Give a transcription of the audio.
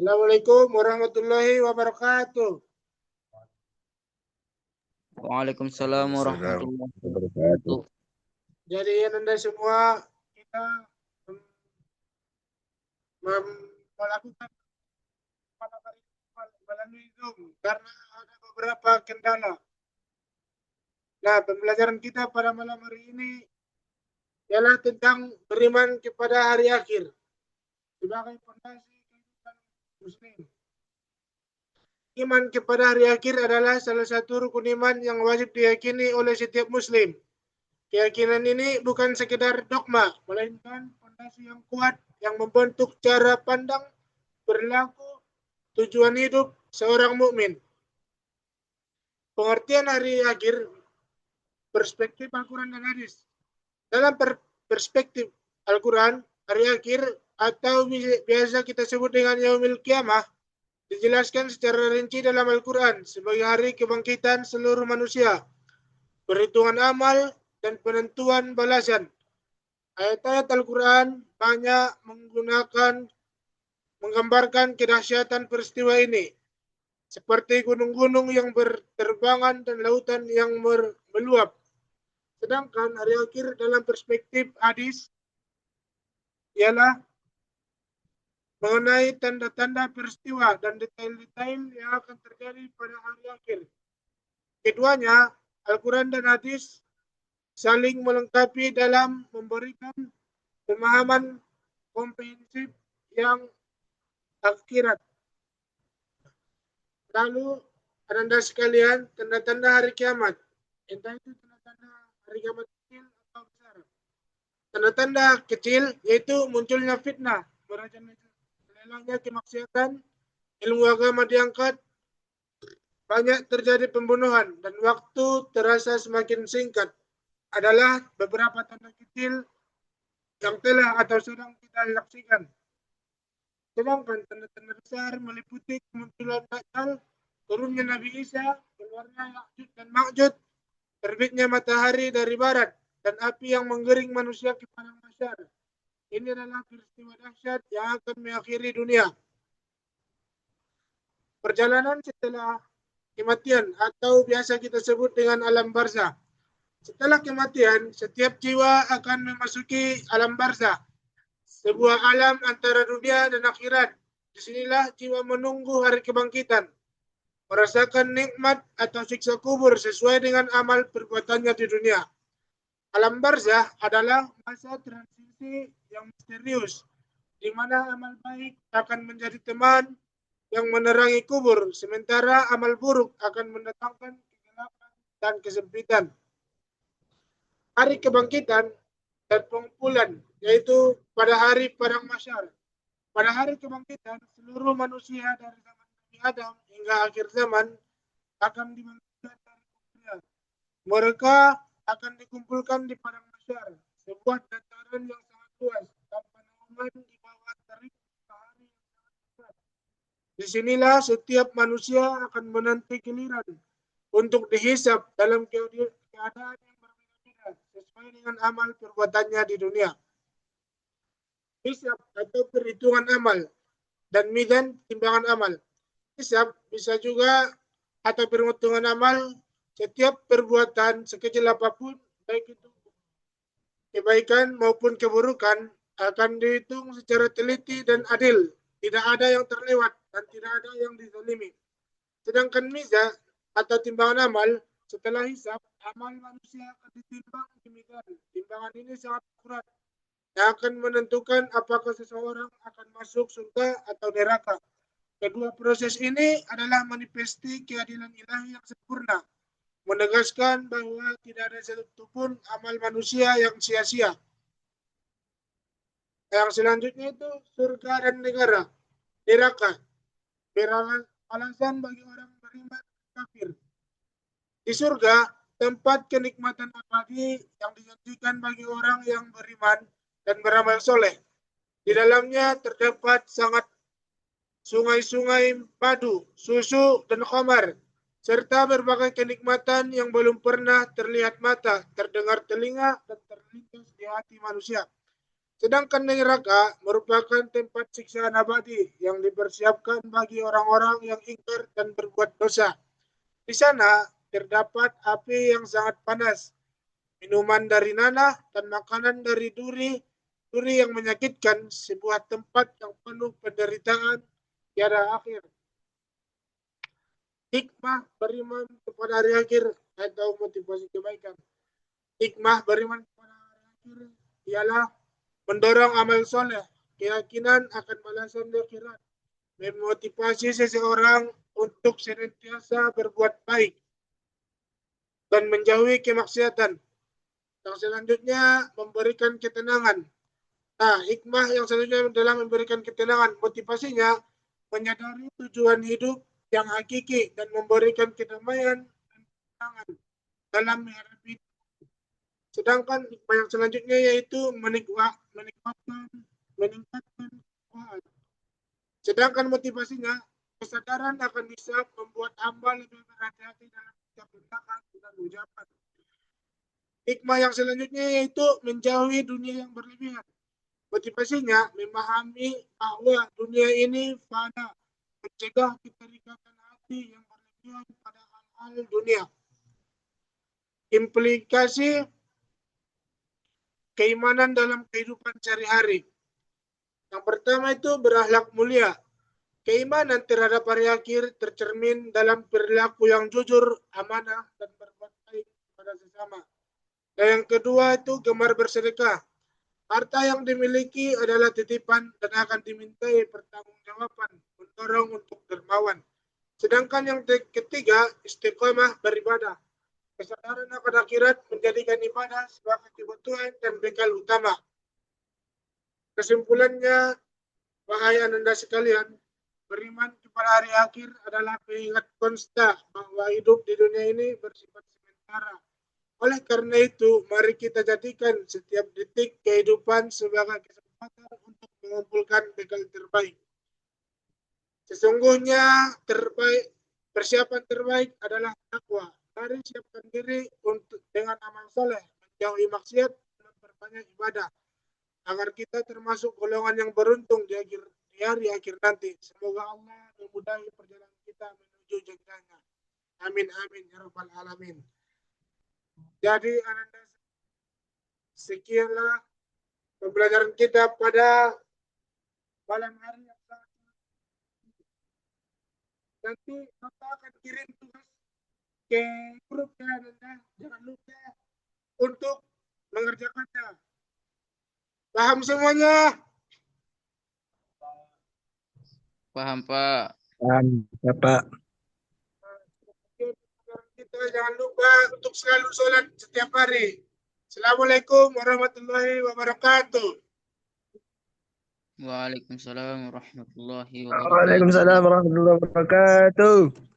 Assalamualaikum warahmatullahi wabarakatuh. Waalaikumsalam Waalaikumsalam warahmatullahi wabarakatuh. wabarakatuh. Jadi Anda semua kita melakukan melalui Zoom karena ada beberapa kendala. Nah, pembelajaran kita pada malam hari ini ialah tentang beriman kepada hari akhir sebagai fondasi kehidupan Muslim. Iman kepada hari akhir adalah salah satu rukun iman yang wajib diyakini oleh setiap Muslim. Keyakinan ini bukan sekedar dogma, melainkan fondasi yang kuat yang membentuk cara pandang, perilaku, tujuan hidup seorang mukmin. Pengertian hari akhir perspektif Al-Quran dan hadis. Dalam perspektif Al-Quran, hari akhir atau biasa kita sebut dengan Yaumil Qiyamah dijelaskan secara rinci dalam Al-Quran sebagai hari kebangkitan seluruh manusia, perhitungan amal, dan penentuan balasan. Ayat-ayat Al-Quran banyak menggambarkan kedahsyatan peristiwa ini, seperti gunung-gunung yang berterbangan dan lautan yang meluap. Sedangkan hari akhir dalam perspektif hadis ialah mengenai tanda-tanda peristiwa dan detail-detail yang akan terjadi pada hari akhir. Keduanya, Al-Quran dan hadis, saling melengkapi dalam memberikan pemahaman komprehensif yang akhirat. Lalu, Anda sekalian, tanda-tanda hari kiamat. Entah itu tanda-tanda hari kiamat kecil atau besar. Tanda-tanda kecil yaitu munculnya fitnah, melelahnya kemaksiatan, ilmu agama diangkat, banyak terjadi pembunuhan, dan waktu terasa semakin singkat adalah beberapa tanda kecil yang telah atau sedang kita saksikan. Sedangkan tanda-tanda besar meliputi kemunculan Dajjal, turunnya Nabi Isa, keluarnya Ya'juj dan Ma'juj, terbitnya matahari dari barat, dan api yang menggering manusia ke padang mahsyar. Ini adalah peristiwa dahsyat yang akan mengakhiri dunia. Perjalanan setelah kematian atau biasa kita sebut dengan alam barzah. Setelah kematian, setiap jiwa akan memasuki alam barzah, sebuah alam antara dunia dan akhirat. Disinilah jiwa menunggu hari kebangkitan, merasakan nikmat atau siksa kubur sesuai dengan amal perbuatannya di dunia. Alam barzah adalah masa transisi yang misterius, di mana amal baik akan menjadi teman yang menerangi kubur, sementara amal buruk akan mendatangkan kegelapan dan kesempitan. Hari kebangkitan dan pengumpulan, yaitu pada hari padang mahsyar. Pada hari kebangkitan, seluruh manusia dari zaman Nabi Adam hingga akhir zaman akan dibangkitkan dari kuburnya. Mereka akan dikumpulkan di padang mahsyar, sebuah dataran yang sangat luas tanpa naungan di bawah terik matahari yang sangat besar. Disinilah setiap manusia akan menanti giliran untuk dihisab dalam keadaan yang berbeda-beda sesuai dengan amal perbuatannya di dunia. Hisab atau perhitungan amal dan mizan timbangan amal. Hisab bisa juga atau perhitungan amal, setiap perbuatan sekecil apapun, baik itu kebaikan maupun keburukan, akan dihitung secara teliti dan adil. Tidak ada yang terlewat dan tidak ada yang dizalimi. Sedangkan mizan atau timbangan amal, setelah hisab, amal manusia akan ditimbang di mizan. Timbangan ini sangat akurat, yang akan menentukan apakah seseorang akan masuk surga atau neraka. Kedua proses ini adalah manifesti keadilan ilahi yang sempurna, menegaskan bahwa tidak ada satupun amal manusia yang sia-sia. Yang selanjutnya itu surga dan neraka. Beralasan bagi orang beriman kafir. Di surga, tempat kenikmatan abadi yang dijanjikan bagi orang yang beriman dan beramal soleh. Di dalamnya terdapat sangat sungai-sungai madu, susu, dan khamar, serta berbagai kenikmatan yang belum pernah terlihat mata, terdengar telinga, dan terlintas di hati manusia. Sedangkan neraka merupakan tempat siksaan abadi yang dipersiapkan bagi orang-orang yang ingkar dan berbuat dosa. Di sana terdapat api yang sangat panas, minuman dari nanah, dan makanan dari duri, duri yang menyakitkan, sebuah tempat yang penuh penderitaan tiada akhir. Hikmah beriman kepada hari akhir atau motivasi kebaikan. Hikmah beriman kepada hari akhir ialah mendorong amal soleh, keyakinan akan balasan di akhirat, memotivasi seseorang untuk senantiasa berbuat baik, dan menjauhi kemaksiatan. Yang selanjutnya memberikan ketenangan. Nah, hikmah yang selanjutnya adalah memberikan ketenangan. Motivasinya menyadari tujuan hidup yang hakiki dan memberikan kedamaian dan ketenangan dalam menghadapi. Sedangkan hikmah yang selanjutnya yaitu meningkatkan ketakwaan. Sedangkan motivasinya kesadaran akan bisa membuat hamba lebih berhati-hati dalam setiap tindakan dan ucapan. Hikmah yang selanjutnya yaitu menjauhi dunia yang berlebihan. Motivasinya memahami bahwa dunia ini fana, mencegah keterikatan hati yang berlebihan pada hal-hal dunia. Implikasi keimanan dalam kehidupan sehari-hari. Yang pertama itu berakhlak mulia. Keimanan terhadap hari akhir tercermin dalam perilaku yang jujur, amanah, dan berbuat baik kepada sesama. Dan yang kedua itu gemar bersedekah. Harta yang dimiliki adalah titipan dan akan dimintai pertanggungjawaban, mendorong untuk dermawan. Sedangkan yang ketiga, istiqomah beribadah. Kesadaran akan akhirat menjadikan ibadah sebagai kebutuhan dan bekal utama. Kesimpulannya, wahai ananda sekalian, beriman kepada hari akhir adalah pengingat konsta bahwa hidup di dunia ini bersifat sementara. Oleh karena itu, mari kita jadikan setiap detik kehidupan sebagai kesempatan untuk mengumpulkan bekal terbaik. Sesungguhnya persiapan terbaik adalah takwa. Mari siapkan diri untuk dengan amal soleh, menjauhi maksiat, dan memperbanyak ibadah, agar kita termasuk golongan yang beruntung di hari akhir nanti. Semoga Allah memudahi perjalanan kita menuju jannahnya. Amin amin ya rabbal alamin. Jadi ananda, sekianlah pembelajaran kita pada malam hari yang sangat. Nanti Bapak akan kirim tugas ke grup ya Ananda. Jangan lupa untuk mengerjakannya. Paham semuanya? Paham, Pak. Ya, Pak. Kita jangan lupa untuk selalu sholat setiap hari. Assalamualaikum warahmatullahi wabarakatuh. Waalaikumsalam warahmatullahi wabarakatuh. Waalaikumsalam warahmatullahi wabarakatuh.